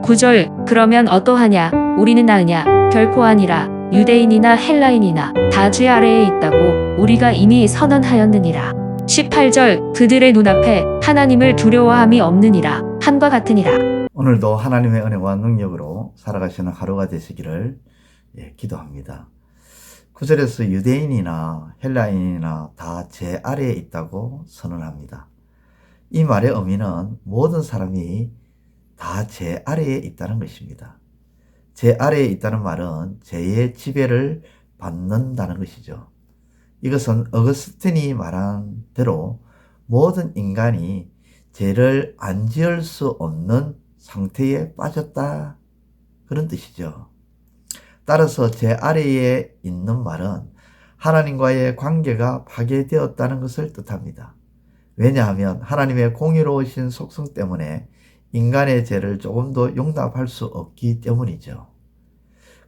9절 그러면 어떠하냐 우리는 나으냐 결코 아니라 유대인이나 헬라인이나 다 죄 아래에 있다고 우리가 이미 선언하였느니라. 18절 그들의 눈앞에 하나님을 두려워함이 없느니라 함과 같으니라. 오늘도 하나님의 은혜와 능력으로 살아가시는 하루가 되시기를 기도합니다. 9절에서 유대인이나 헬라인이나 다 제 아래에 있다고 선언합니다. 이 말의 의미는 모든 사람이 다 제 아래에 있다는 것입니다. 제 아래에 있다는 말은 죄의 지배를 받는다는 것이죠. 이것은 어거스틴이 말한 대로 모든 인간이 죄를 안 지을 수 없는 상태에 빠졌다 그런 뜻이죠. 따라서 제 아래에 있는 말은 하나님과의 관계가 파괴되었다는 것을 뜻합니다. 왜냐하면 하나님의 공의로우신 속성 때문에 인간의 죄를 조금도 용납할 수 없기 때문이죠.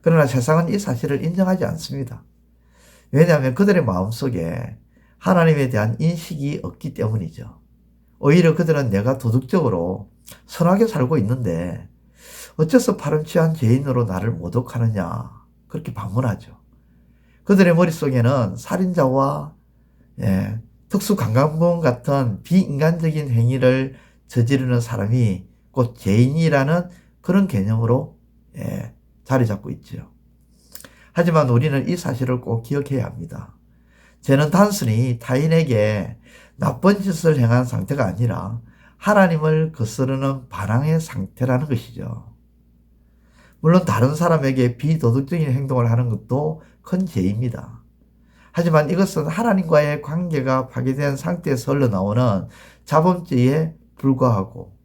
그러나 세상은 이 사실을 인정하지 않습니다. 왜냐하면 그들의 마음속에 하나님에 대한 인식이 없기 때문이죠. 오히려 그들은 내가 도덕적으로 선하게 살고 있는데 어째서 파렴치한 죄인으로 나를 모독하느냐 그렇게 반문하죠. 그들의 머릿속에는 살인자와 특수강간범 같은 비인간적인 행위를 저지르는 사람이 곧 죄인이라는 그런 개념으로 자리 잡고 있죠. 하지만 우리는 이 사실을 꼭 기억해야 합니다. 죄는 단순히 타인에게 나쁜 짓을 행한 상태가 아니라 하나님을 거스르는 반항의 상태라는 것이죠. 물론 다른 사람에게 비도덕적인 행동을 하는 것도 큰 죄입니다. 하지만 이것은 하나님과의 관계가 파괴된 상태에서 흘러나오는 자범죄에 불과하고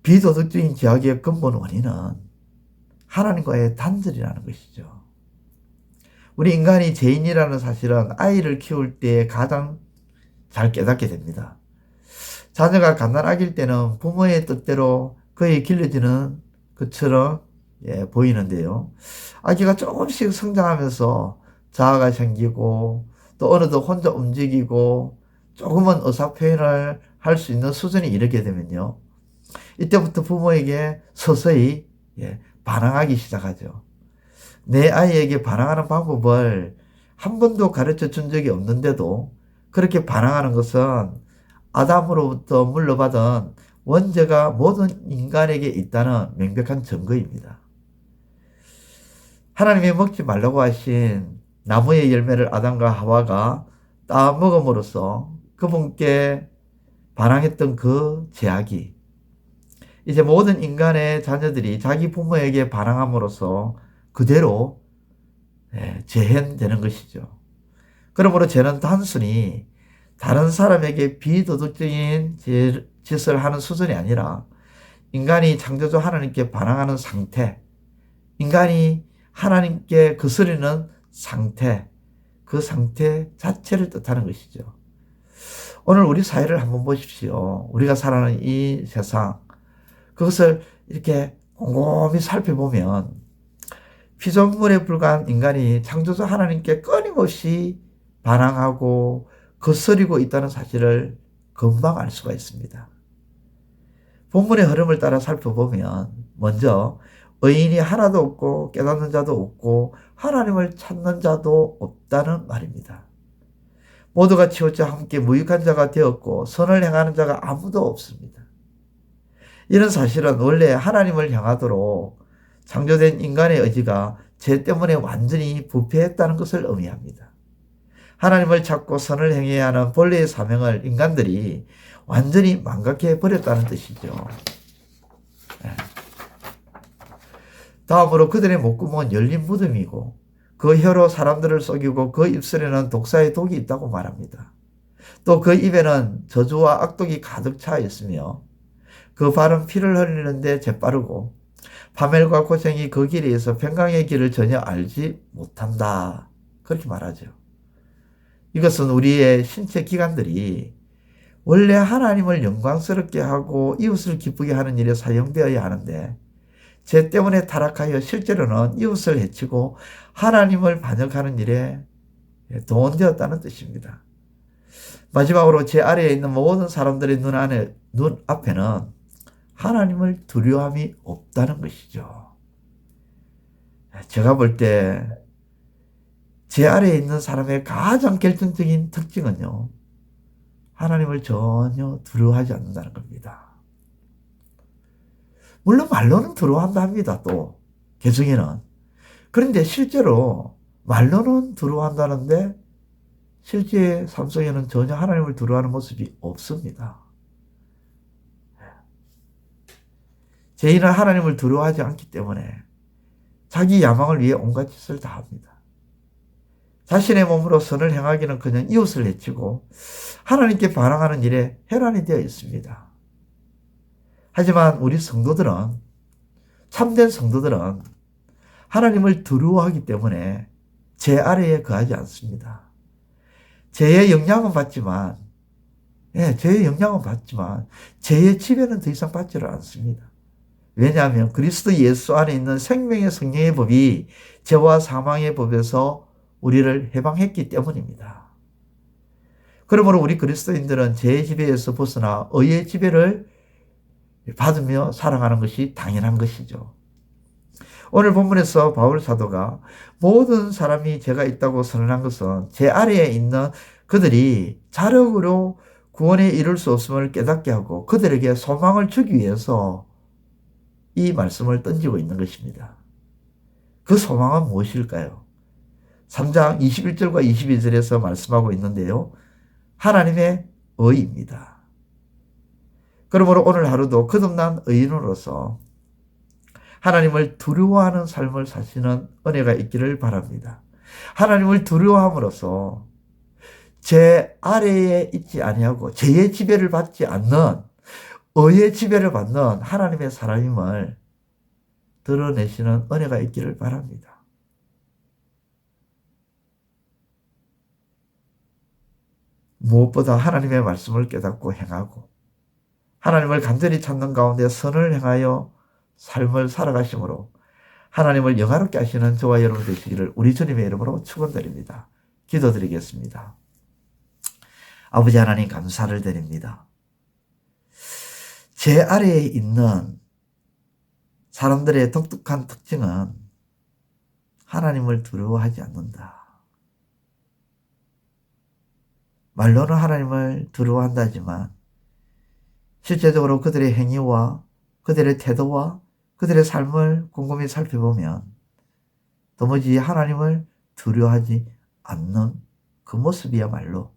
비도덕적인 죄악의 근본 원인은 하나님과의 단절이라는 것이죠. 우리 인간이 죄인이라는 사실은 아이를 키울 때 가장 잘 깨닫게 됩니다. 자녀가 갓난아기일 때는 부모의 뜻대로 그에게 길러지는 것처럼 보이는데요. 아기가 조금씩 성장하면서 자아가 생기고 또 어느덧 혼자 움직이고 조금은 의사표현을 할 수 있는 수준에 이르게 되면요. 이때부터 부모에게 서서히 반항하기 시작하죠. 내 아이에게 반항하는 방법을 한 번도 가르쳐 준 적이 없는데도 그렇게 반항하는 것은 아담으로부터 물려받은 원죄가 모든 인간에게 있다는 명백한 증거입니다. 하나님이 먹지 말라고 하신 나무의 열매를 아담과 하와가 따 먹음으로써 그분께 반항했던 그 죄악이 이제 모든 인간의 자녀들이 자기 부모에게 반항함으로써 그대로 재현되는 것이죠. 그러므로 죄는 단순히 다른 사람에게 비도덕적인 짓을 하는 수준이 아니라 인간이 창조주 하나님께 반항하는 상태, 인간이 하나님께 거스르는 상태, 그 상태 자체를 뜻하는 것이죠. 오늘 우리 사회를 한번 보십시오. 우리가 살아가는 이 세상, 그것을 이렇게 곰곰이 살펴보면 피조물에 불과한 인간이 창조주 하나님께 끊임없이 반항하고 거스리고 있다는 사실을 금방 알 수가 있습니다. 본문의 흐름을 따라 살펴보면 먼저 의인이 하나도 없고 깨닫는 자도 없고 하나님을 찾는 자도 없다는 말입니다. 모두가 치우쳐 함께 무익한 자가 되었고 선을 행하는 자가 아무도 없습니다. 이런 사실은 원래 하나님을 향하도록 창조된 인간의 의지가 죄 때문에 완전히 부패했다는 것을 의미합니다. 하나님을 찾고 선을 행해야 하는 본래의 사명을 인간들이 완전히 망각해 버렸다는 뜻이죠. 다음으로 그들의 목구멍은 열린 무덤이고 그 혀로 사람들을 속이고 그 입술에는 독사의 독이 있다고 말합니다. 또 그 입에는 저주와 악독이 가득 차 있으며 그 발은 피를 흘리는데 재빠르고 파멸과 고생이 그 길에 있어 평강의 길을 전혀 알지 못한다. 그렇게 말하죠. 이것은 우리의 신체 기관들이 원래 하나님을 영광스럽게 하고 이웃을 기쁘게 하는 일에 사용되어야 하는데 죄 때문에 타락하여 실제로는 이웃을 해치고 하나님을 반역하는 일에 동원되었다는 뜻입니다. 마지막으로 제 아래에 있는 모든 사람들의 눈 앞에는 하나님을 두려움이 없다는 것이죠. 제가 볼 때 제 아래에 있는 사람의 가장 결정적인 특징은요, 하나님을 전혀 두려워하지 않는다는 겁니다. 물론 말로는 두려워한다 합니다. 또 개성에는. 그런데 실제로 말로는 두려워한다는데 실제 삶 속에는 전혀 하나님을 두려워하는 모습이 없습니다. 죄인은 하나님을 두려워하지 않기 때문에 자기 야망을 위해 온갖 짓을 다 합니다. 자신의 몸으로 선을 행하기는커녕 이웃을 해치고 하나님께 반항하는 일에 혈안이 되어 있습니다. 하지만 우리 성도들은, 참된 성도들은 하나님을 두려워하기 때문에 죄 아래에 거하지 않습니다. 죄의 영향은 받지만, 죄의 영향은 받지만 죄의 지배는 더 이상 받지를 않습니다. 왜냐하면 그리스도 예수 안에 있는 생명의 성령의 법이 죄와 사망의 법에서 우리를 해방했기 때문입니다. 그러므로 우리 그리스도인들은 죄의 지배에서 벗어나 의의 지배를 받으며 살아가는 것이 당연한 것이죠. 오늘 본문에서 바울 사도가 모든 사람이 죄가 있다고 선언한 것은 죄 아래에 있는 그들이 자력으로 구원에 이룰 수 없음을 깨닫게 하고 그들에게 소망을 주기 위해서 이 말씀을 던지고 있는 것입니다. 그 소망은 무엇일까요? 3장 21절과 22절에서 말씀하고 있는데요. 하나님의 의입니다. 그러므로 오늘 하루도 거듭난 의인으로서 하나님을 두려워하는 삶을 사시는 은혜가 있기를 바랍니다. 하나님을 두려워함으로써 죄 아래에 있지 아니하고 죄의 지배를 받지 않는 의의 지배를 받는 하나님의 사람임을 드러내시는 은혜가 있기를 바랍니다. 무엇보다 하나님의 말씀을 깨닫고 행하고 하나님을 간절히 찾는 가운데 선을 행하여 삶을 살아가심으로 하나님을 영화롭게 하시는 저와 여러분 되시기를 우리 주님의 이름으로 축원드립니다. 기도드리겠습니다. 아버지 하나님 감사를 드립니다. 제 아래에 있는 사람들의 독특한 특징은 하나님을 두려워하지 않는다. 말로는 하나님을 두려워한다지만 실제적으로 그들의 행위와 그들의 태도와 그들의 삶을 곰곰이 살펴보면 도무지 하나님을 두려워하지 않는 그 모습이야말로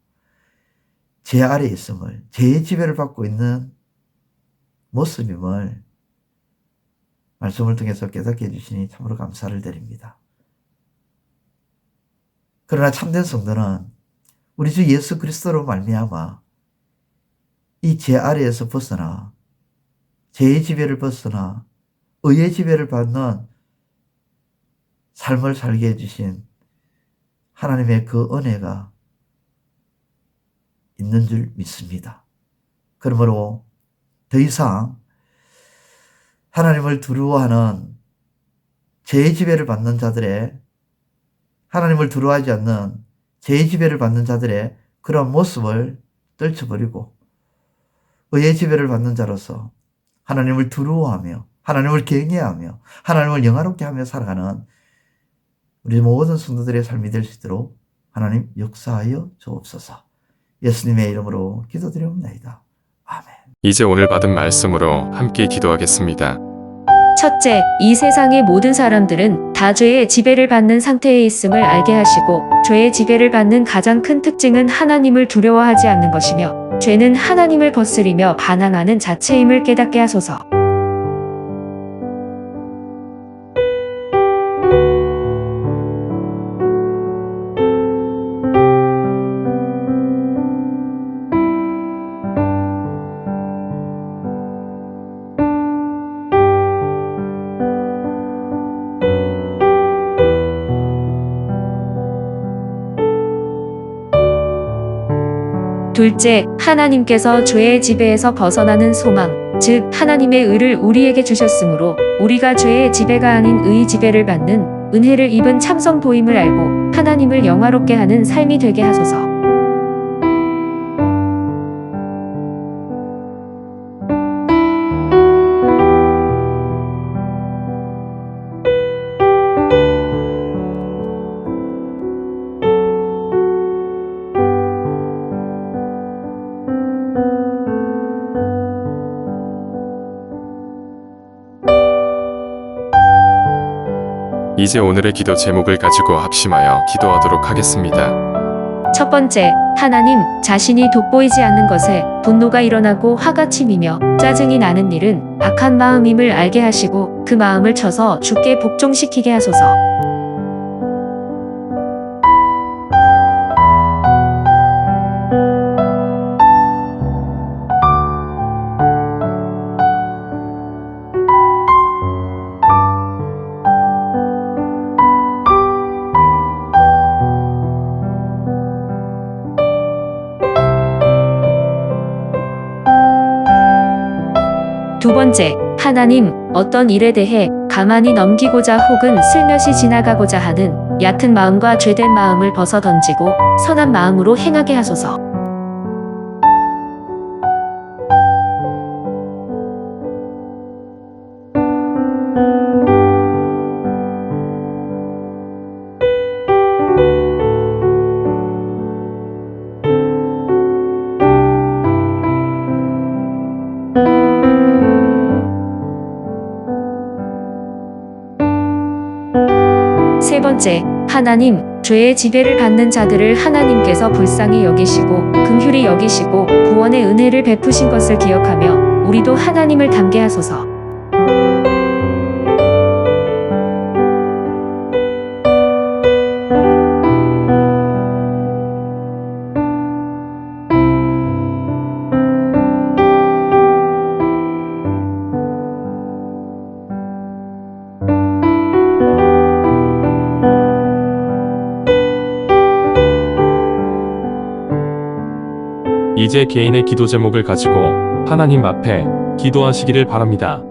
죄 아래에 있음을, 죄의 지배를 받고 있는 모습임을 말씀을 통해서 깨닫게 해주시니 참으로 감사를 드립니다. 그러나 참된 성도는 우리 주 예수 그리스도로 말미암아 이 죄 아래에서 벗어나 죄의 지배를 벗어나 의의 지배를 받는 삶을 살게 해주신 하나님의 그 은혜가 있는 줄 믿습니다. 그러므로 더 이상 하나님을 두려워하는 죄의 지배를 받는 자들의, 하나님을 두려워하지 않는 죄의 지배를 받는 자들의 그런 모습을 떨쳐버리고 의의 지배를 받는 자로서 하나님을 두려워하며 하나님을 경외하며 하나님을 영화롭게 하며 살아가는 우리 모든 성도들의 삶이 될 수 있도록 하나님 역사하여 주옵소서. 예수님의 이름으로 기도드리옵나이다. 아멘. 이제 오늘 받은 말씀으로 함께 기도하겠습니다. 첫째, 이 세상의 모든 사람들은 다 죄의 지배를 받는 상태에 있음을 알게 하시고 죄의 지배를 받는 가장 큰 특징은 하나님을 두려워하지 않는 것이며 죄는 하나님을 거스리며 반항하는 자체임을 깨닫게 하소서. 둘째, 하나님께서 죄의 지배에서 벗어나는 소망, 즉 하나님의 의를 우리에게 주셨으므로 우리가 죄의 지배가 아닌 의의 지배를 받는 은혜를 입은 참성도임을 알고 하나님을 영화롭게 하는 삶이 되게 하소서. 이제 오늘의 기도 제목을 가지고 합심하여 기도하도록 하겠습니다. 첫 번째, 하나님, 자신이 돋보이지 않는 것에 분노가 일어나고 화가 치미며 짜증이 나는 일은 악한 마음임을 알게 하시고 그 마음을 쳐서 주께 복종시키게 하소서. 두 번째, 하나님, 어떤 일에 대해 가만히 넘기고자 혹은 슬며시 지나가고자 하는 얕은 마음과 죄된 마음을 벗어 던지고 선한 마음으로 행하게 하소서. 세 번째, 하나님, 죄의 지배를 받는 자들을 하나님께서 불쌍히 여기시고 긍휼히 여기시고 구원의 은혜를 베푸신 것을 기억하며 우리도 하나님을 닮게 하소서. 이제 개인의 기도 제목을 가지고 하나님 앞에 기도하시기를 바랍니다.